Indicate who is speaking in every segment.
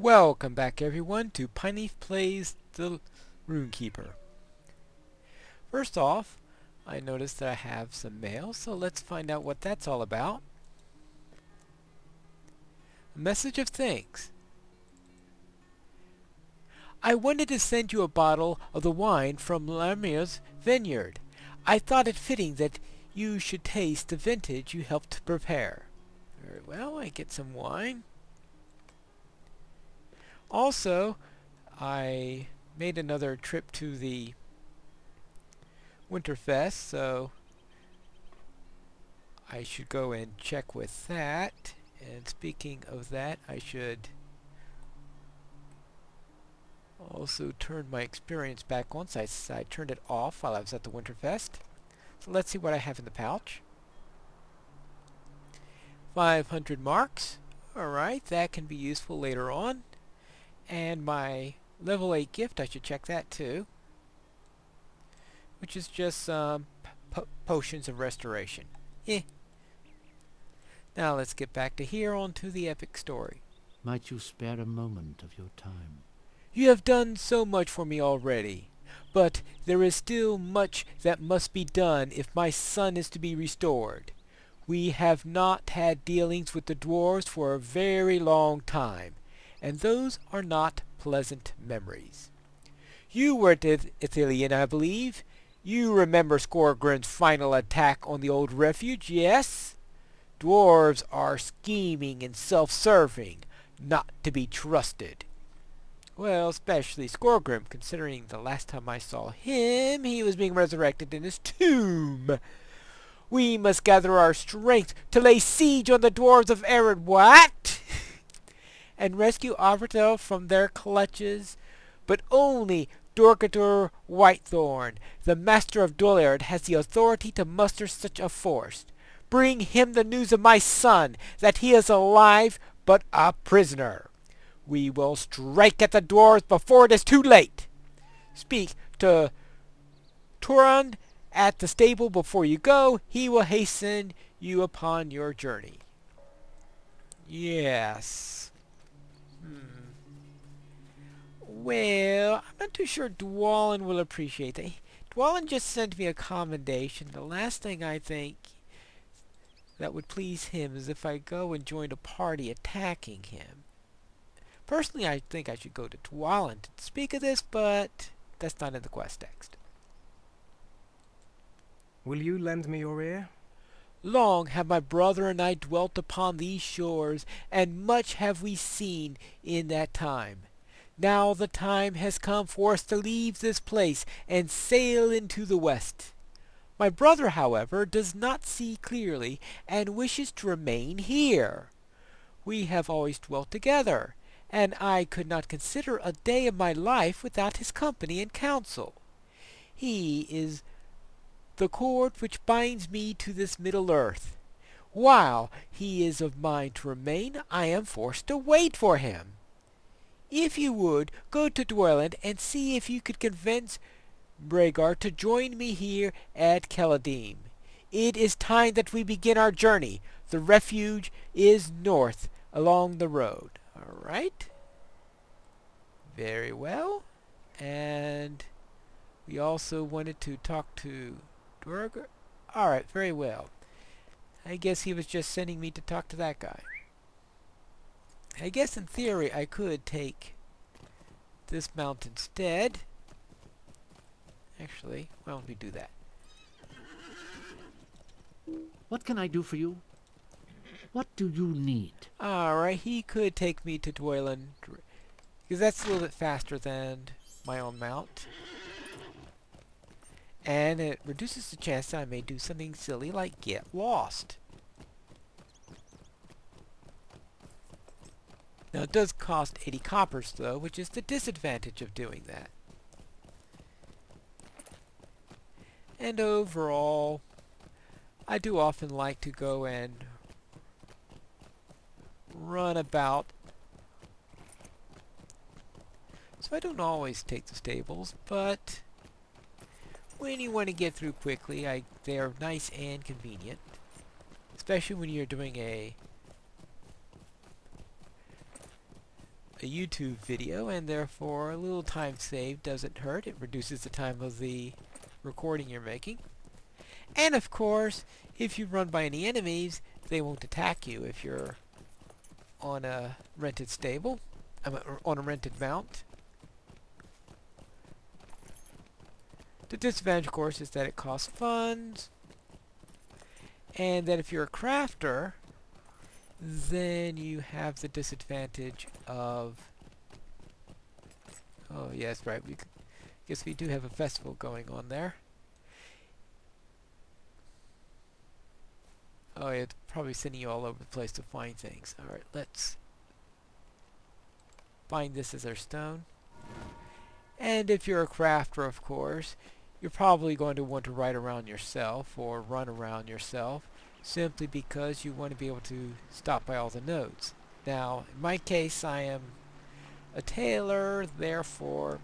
Speaker 1: Welcome back everyone to Piney Plays the Rune-keeper. First off, I noticed that I have some mail, so let's find out what that's all about. A message of thanks. I wanted to send you a bottle of the wine from Lamir's vineyard. I thought it fitting that you should taste the vintage you helped prepare. Very well, I get some wine. Also, I made another trip to the Winterfest, so I should go and check with that. And speaking of that, I should also turn my experience back on. So I turned it off while I was at the Winterfest. So let's see what I have in the pouch. 500 marks. Alright, that can be useful later on. And my level 8 gift, I should check that too. Which is just some potions of restoration. Eh. Now let's get back to here onto the epic story.
Speaker 2: Might you spare a moment of your time?
Speaker 1: You have done so much for me already, but there is still much that must be done if my son is to be restored. We have not had dealings with the dwarves for a very long time, and those are not pleasant memories. You were at Ithilien, I believe. You remember Skorgrim's final attack on the old refuge, yes? Dwarves are scheming and self-serving, not to be trusted. Well, especially Skorgrim, considering the last time I saw him, he was being resurrected in his tomb. We must gather our strength to lay siege on the dwarves of ERed what? And rescue Arvitel from their clutches, but only Dorgadur Whitethorn, the master of Duillond, has the authority to muster such a force. Bring him the news of my son, that he is alive but a prisoner. We will strike at the dwarves before it is too late. Speak to Duillond at the stable before you go. He will hasten you upon your journey. Yes. Well, I'm not too sure Duillond will appreciate that. Duillond just sent me a commendation. The last thing I think that would please him is if I go and join a party attacking him. Personally, I think I should go to Duillond to speak of this, but that's not in the quest text.
Speaker 3: Will you lend me your ear?
Speaker 1: Long have my brother and I dwelt upon these shores, and much have we seen in that time. Now the time has come for us to leave this place and sail into the west. My brother, however, does not see clearly and wishes to remain here. We have always dwelt together, and I could not consider a day of my life without his company and counsel. He is the cord which binds me to this middle earth. While he is of mind to remain, I am forced to wait for him. If you would, go to Duillond and see if you could convince Bragar to join me here at Celadim. It is time that we begin our journey. The refuge is north along the road. Alright. Very well. And we also wanted to talk to Durgar. Alright, very well. I guess he was just sending me to talk to that guy. I guess in theory I could take this mount instead. Actually, why don't we do that?
Speaker 2: What can I do for you? What do you need?
Speaker 1: Alright, he could take me to Duillond, because that's a little bit faster than my own mount. And it reduces the chance that I may do something silly like get lost. Now it does cost 80 coppers though, which is the disadvantage of doing that. And overall, I do often like to go and run about. So I don't always take the stables, but when you want to get through quickly, they are nice and convenient. Especially when you're doing a a YouTube video, and therefore a little time saved doesn't hurt. It reduces the time of the recording you're making. And of course, if you run by any enemies, they won't attack you if you're on a rented stable, on a rented mount. The disadvantage, of course, is that it costs funds, and that if you're a crafter, then you have the disadvantage of... Oh, yes, right. Guess we do have a festival going on there. Oh, yeah, it's probably sending you all over the place to find things. Alright, let's find this as our stone. And if you're a crafter, of course, you're probably going to want to ride around yourself or run around yourself, simply because you want to be able to stop by all the nodes. Now, in my case, I am a tailor, therefore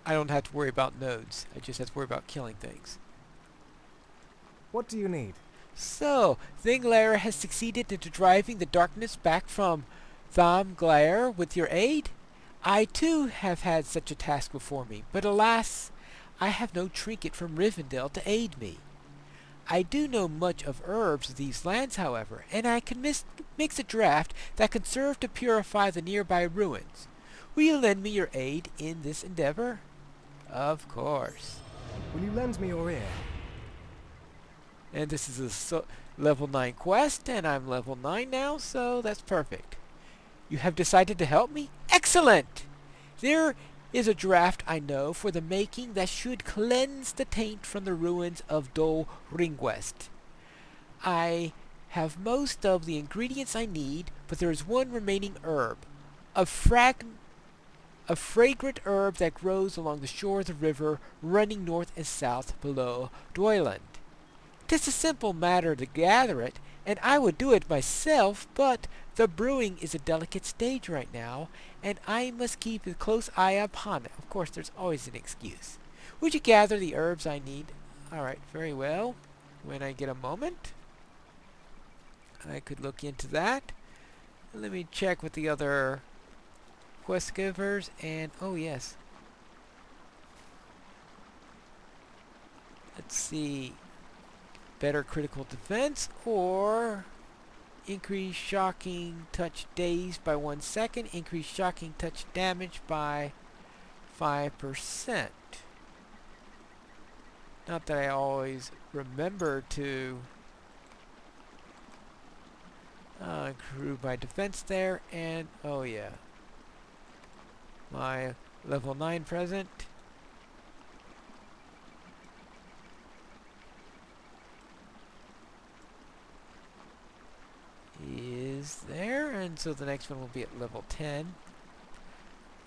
Speaker 1: I don't have to worry about nodes. I just have to worry about killing things.
Speaker 3: What do you need?
Speaker 1: So, Thinglair has succeeded into driving the darkness back from Thomglair with your aid? I too have had such a task before me, but alas, I have no trinket from Rivendell to aid me. I do know much of herbs of these lands, however, and I can mix a draught that can serve to purify the nearby ruins. Will you lend me your aid in this endeavor? Of course.
Speaker 3: Will you lend me your ear?
Speaker 1: And this is a level 9 quest, and I'm level 9 now, so that's perfect. You have decided to help me? Excellent! There is a draft I know for the making that should cleanse the taint from the ruins of Dol Ringwest. I have most of the ingredients I need, but there is one remaining herb. A fragrant herb that grows along the shore of the river running north and south below Duillond. 'Tis a simple matter to gather it, and I would do it myself, but the brewing is a delicate stage right now, and I must keep a close eye upon it. Of course, there's always an excuse. Would you gather the herbs I need? Alright, very well. When I get a moment, I could look into that. Let me check with the other quest givers, and oh yes. Let's see. Better critical defense, or increase shocking touch dazed by 1 second, increase shocking touch damage by 5%. Not that I always remember to improve my defense there, and oh yeah, my level 9 present is there, and so the next one will be at level 10.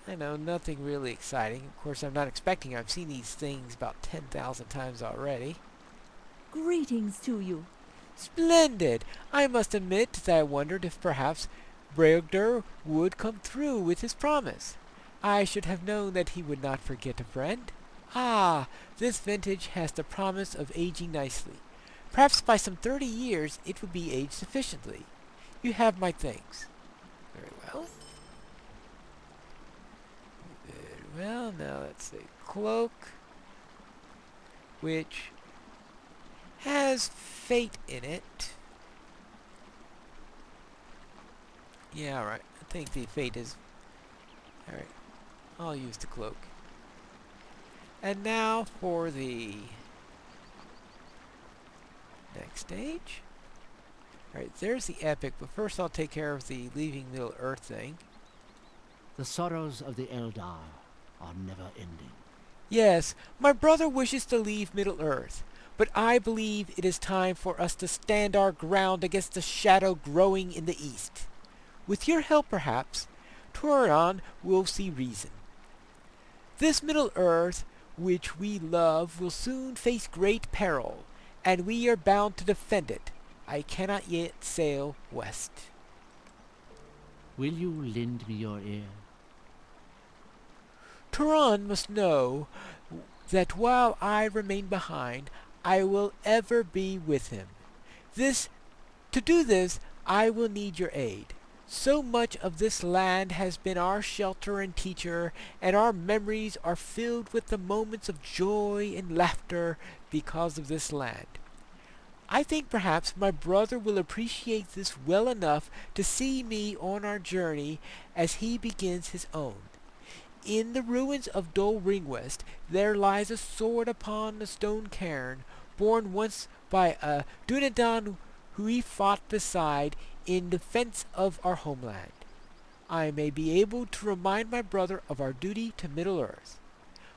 Speaker 1: I know, nothing really exciting. Of course, I'm not expecting. I've seen these things about 10,000 times already.
Speaker 4: Greetings to you.
Speaker 1: Splendid! I must admit that I wondered if perhaps Breogdur would come through with his promise. I should have known that he would not forget a friend. Ah, this vintage has the promise of aging nicely. Perhaps by some 30 years it would be aged sufficiently. You have my things. Very well. Very well, now that's a cloak, which has fate in it. Yeah, alright. I think the fate is... Alright. I'll use the cloak. And now for the next stage. Alright, there's the epic, but first I'll take care of the leaving Middle-earth thing.
Speaker 2: The sorrows of the Eldar are never ending.
Speaker 1: Yes, my brother wishes to leave Middle-earth, but I believe it is time for us to stand our ground against the shadow growing in the east. With your help, perhaps, Turon will see reason. This Middle-earth, which we love, will soon face great peril, and we are bound to defend it. I cannot yet sail west.
Speaker 2: Will you lend me your ear?
Speaker 1: Turon must know that while I remain behind, I will ever be with him. To do this, I will need your aid. So much of this land has been our shelter and teacher, and our memories are filled with the moments of joy and laughter because of this land. I think perhaps my brother will appreciate this well enough to see me on our journey as he begins his own. In the ruins of Dol Ringwest there lies a sword upon a stone cairn, borne once by a Duillond who he fought beside in defense of our homeland. I may be able to remind my brother of our duty to Middle-earth.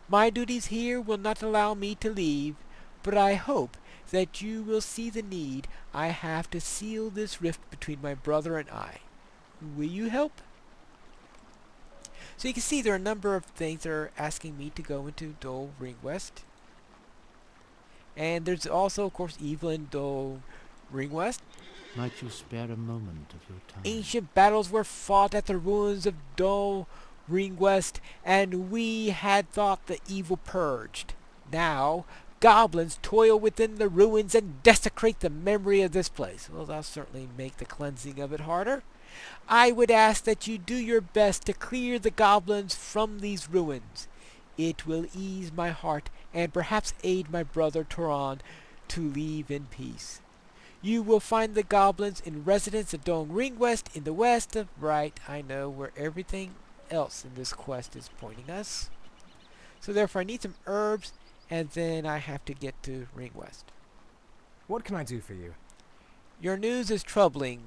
Speaker 1: My duties here will not allow me to leave, but I hope that you will see the need I have to seal this rift between my brother and I. Will you help? So you can see there are a number of things that are asking me to go into Dol Ringwest. And there's also, of course, evil in Dol Ringwest.
Speaker 2: Might you spare a moment of your time?
Speaker 1: Ancient battles were fought at the ruins of Dol Ringwest, and we had thought the evil purged. Now, goblins toil within the ruins and desecrate the memory of this place. Well, that'll certainly make the cleansing of it harder. I would ask that you do your best to clear the goblins from these ruins. It will ease my heart and perhaps aid my brother Turon to leave in peace. You will find the goblins in residence at Dol Ringwest in the west of right. I know where everything else in this quest is pointing us. So therefore I need some herbs, and then I have to get to Ringwest.
Speaker 3: What can I do for you?
Speaker 1: Your news is troubling.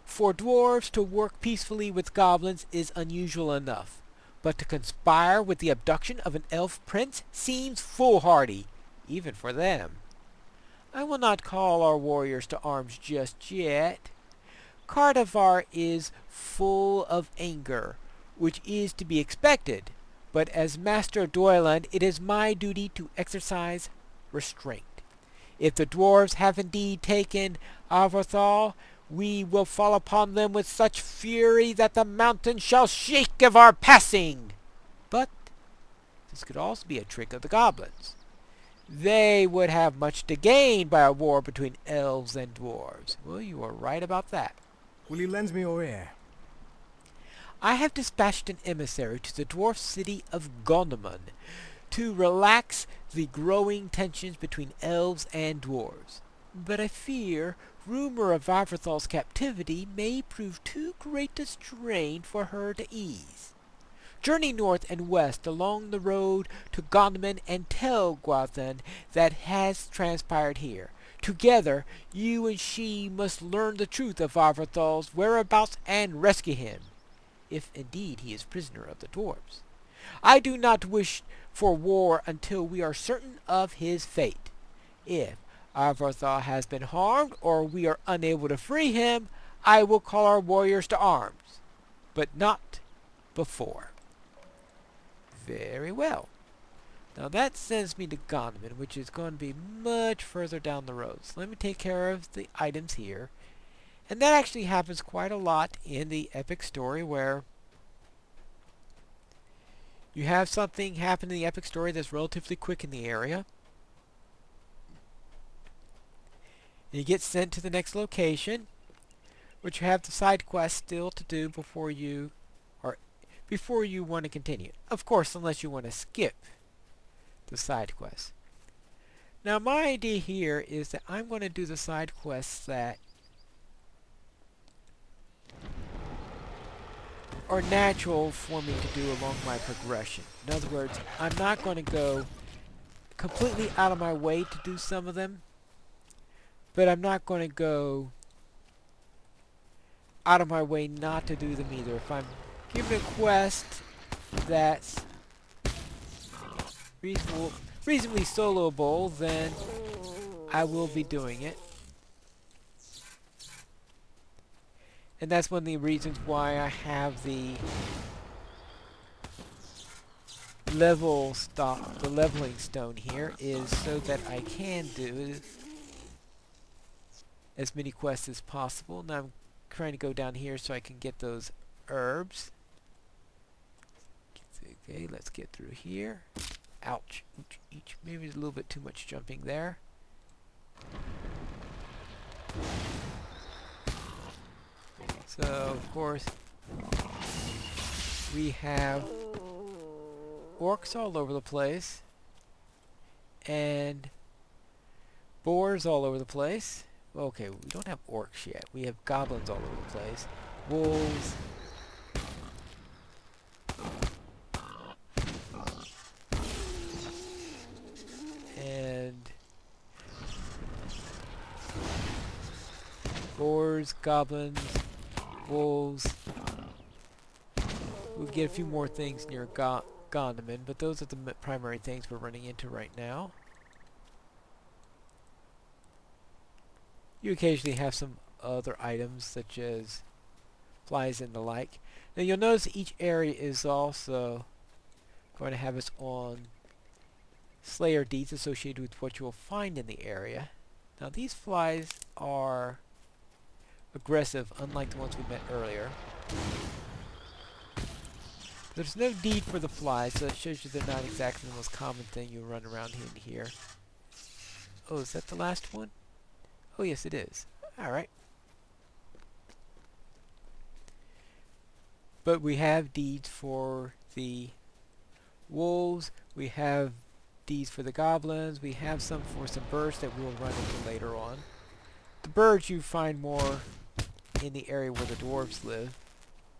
Speaker 1: For dwarves to work peacefully with goblins is unusual enough, but to conspire with the abduction of an elf prince seems foolhardy, even for them. I will not call our warriors to arms just yet. Cardavar is full of anger, which is to be expected, but as Master of Duillond it is my duty to exercise restraint. If the dwarves have indeed taken Avarthal, we will fall upon them with such fury that the mountains shall shake of our passing. But this could also be a trick of the goblins. They would have much to gain by a war between elves and dwarves. Well, you are right about that.
Speaker 3: Will you lend me your ear?
Speaker 1: I have dispatched an emissary to the dwarf city of Gondthon to relax the growing tensions between elves and dwarves. But I fear rumor of Avarthal's captivity may prove too great a strain for her to ease. Journey north and west along the road to Gondthon and tell Gondthon that has transpired here. Together, you and she must learn the truth of Avarthal's whereabouts and rescue him, if indeed he is prisoner of the dwarves. I do not wish for war until we are certain of his fate. If Avarthal has been harmed, or we are unable to free him, I will call our warriors to arms, but not before. Very well. Now that sends me to Gondthon, which is going to be much further down the road. So let me take care of the items here. And that actually happens quite a lot in the epic story, where you have something happen in the epic story that's relatively quick in the area. You get sent to the next location, which you have the side quest still to do before you want to continue. Of course, unless you want to skip the side quest. Now, my idea here is that I'm going to do the side quests that are natural for me to do along my progression. In other words, I'm not going to go completely out of my way to do some of them, but I'm not going to go out of my way not to do them either. If I'm given a quest that's reasonably soloable, then I will be doing it. And that's one of the reasons why I have the leveling stone here, is so that I can do as many quests as possible. Now I'm trying to go down here so I can get those herbs. Okay, let's get through here. Ouch. Maybe there's a little bit too much jumping there. So, of course, we have orcs all over the place, and boars all over the place. Okay, we don't have orcs yet. We have goblins all over the place. Wolves. And boars, goblins, wolves. We'll get a few more things near Gondthon, but those are the primary things we're running into right now. You occasionally have some other items such as flies and the like. Now you'll notice each area is also going to have its own Slayer deeds associated with what you will find in the area. Now these flies are aggressive, unlike the ones we met earlier. There's no deed for the flies, so it shows you they're not exactly the most common thing you run around in here. Oh, is that the last one? Oh yes, it is. Alright. But we have deeds for the wolves, we have deeds for the goblins, we have some for some birds that we will run into later on. The birds you find more in the area where the dwarves live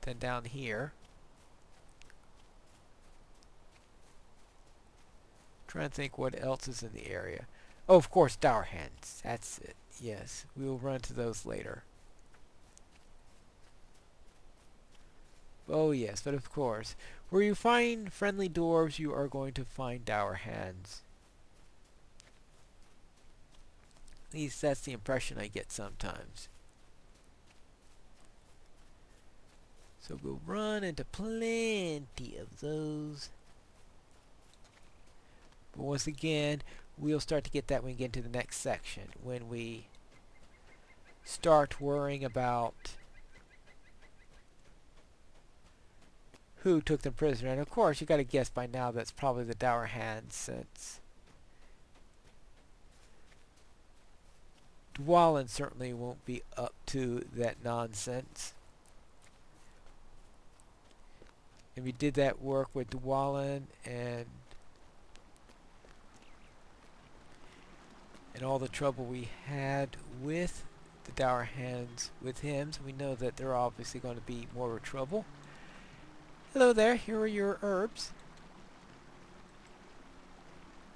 Speaker 1: than down here. Trying to think what else is in the area. Oh, of course, dour hens. That's it. Yes, we will run to those later. Oh yes, but of course, where you find friendly dwarves, you are going to find dour hens. At least that's the impression I get sometimes. So we'll run into plenty of those. But once again, we'll start to get that when we get into the next section. When we start worrying about who took them prisoner. And of course, you got to guess by now that's probably the dour hands, since Duillond certainly won't be up to that nonsense. And we did that work with Duillond and all the trouble we had with the dour hands with him, so we know that they're obviously going to be more trouble. Hello there, here are your herbs.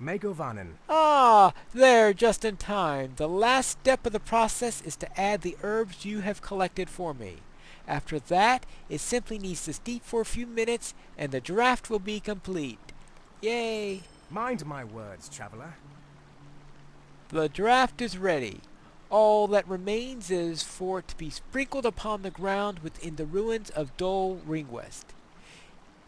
Speaker 3: Megovanen.
Speaker 1: Ah, there, just in time. The last step of the process is to add the herbs you have collected for me. After that, it simply needs to steep for a few minutes, and the draft will be complete. Yay!
Speaker 3: Mind my words, traveler.
Speaker 1: The draft is ready. All that remains is for it to be sprinkled upon the ground within the ruins of Duillond.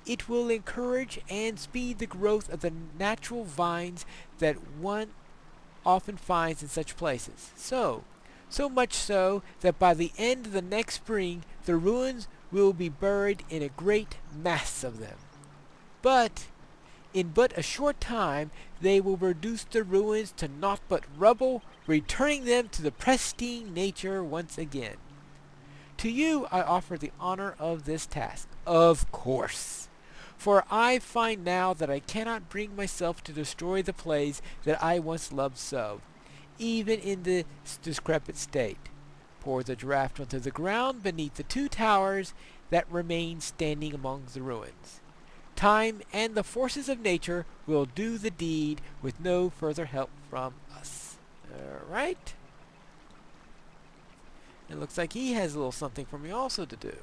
Speaker 1: It will encourage and speed the growth of the natural vines that one often finds in such places. So much so that by the end of the next spring, the ruins will be buried in a great mass of them. But in but a short time, they will reduce the ruins to naught but rubble, returning them to the pristine nature once again. To you I offer the honor of this task, of course. For I find now that I cannot bring myself to destroy the place that I once loved so, even in this decrepit state. Pour the draft onto the ground beneath the two towers that remain standing among the ruins. Time and the forces of nature will do the deed with no further help from us. Alright. It looks like he has a little something for me also to do.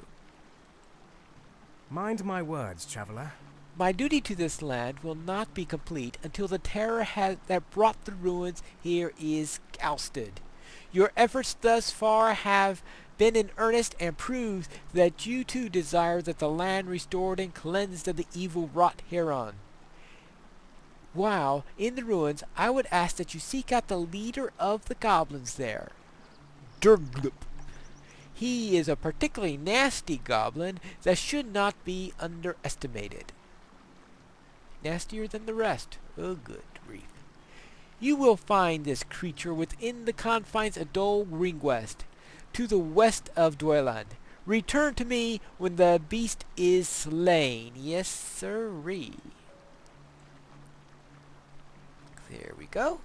Speaker 3: Mind my words, traveler.
Speaker 1: My duty to this land will not be complete until the terror that brought the ruins here is ousted. Your efforts thus far have been in earnest and prove that you too desire that the land restored and cleansed of the evil wrought hereon. While in the ruins, I would ask that you seek out the leader of the goblins there. Duillond. He is a particularly nasty goblin that should not be underestimated. Nastier than the rest. Oh, good grief. You will find this creature within the confines of Duillond, to the west of Duillond. Return to me when the beast is slain. Yes, sirree. There we go.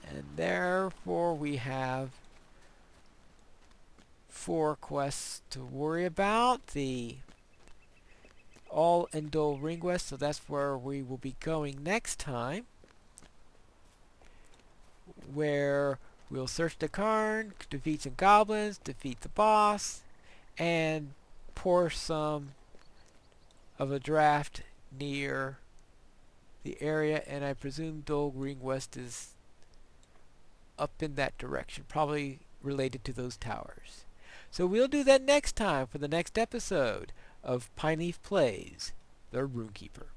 Speaker 1: And therefore we have 4 quests to worry about. The All Endol Ring West, so that's where we will be going next time. Where we'll search the cairn, defeat some goblins, defeat the boss, and pour some of a draft near the area, and I presume Dol Ring West is up in that direction, probably related to those towers. So we'll do that next time for the next episode of Pineleaf Plays, the Rune-keeper.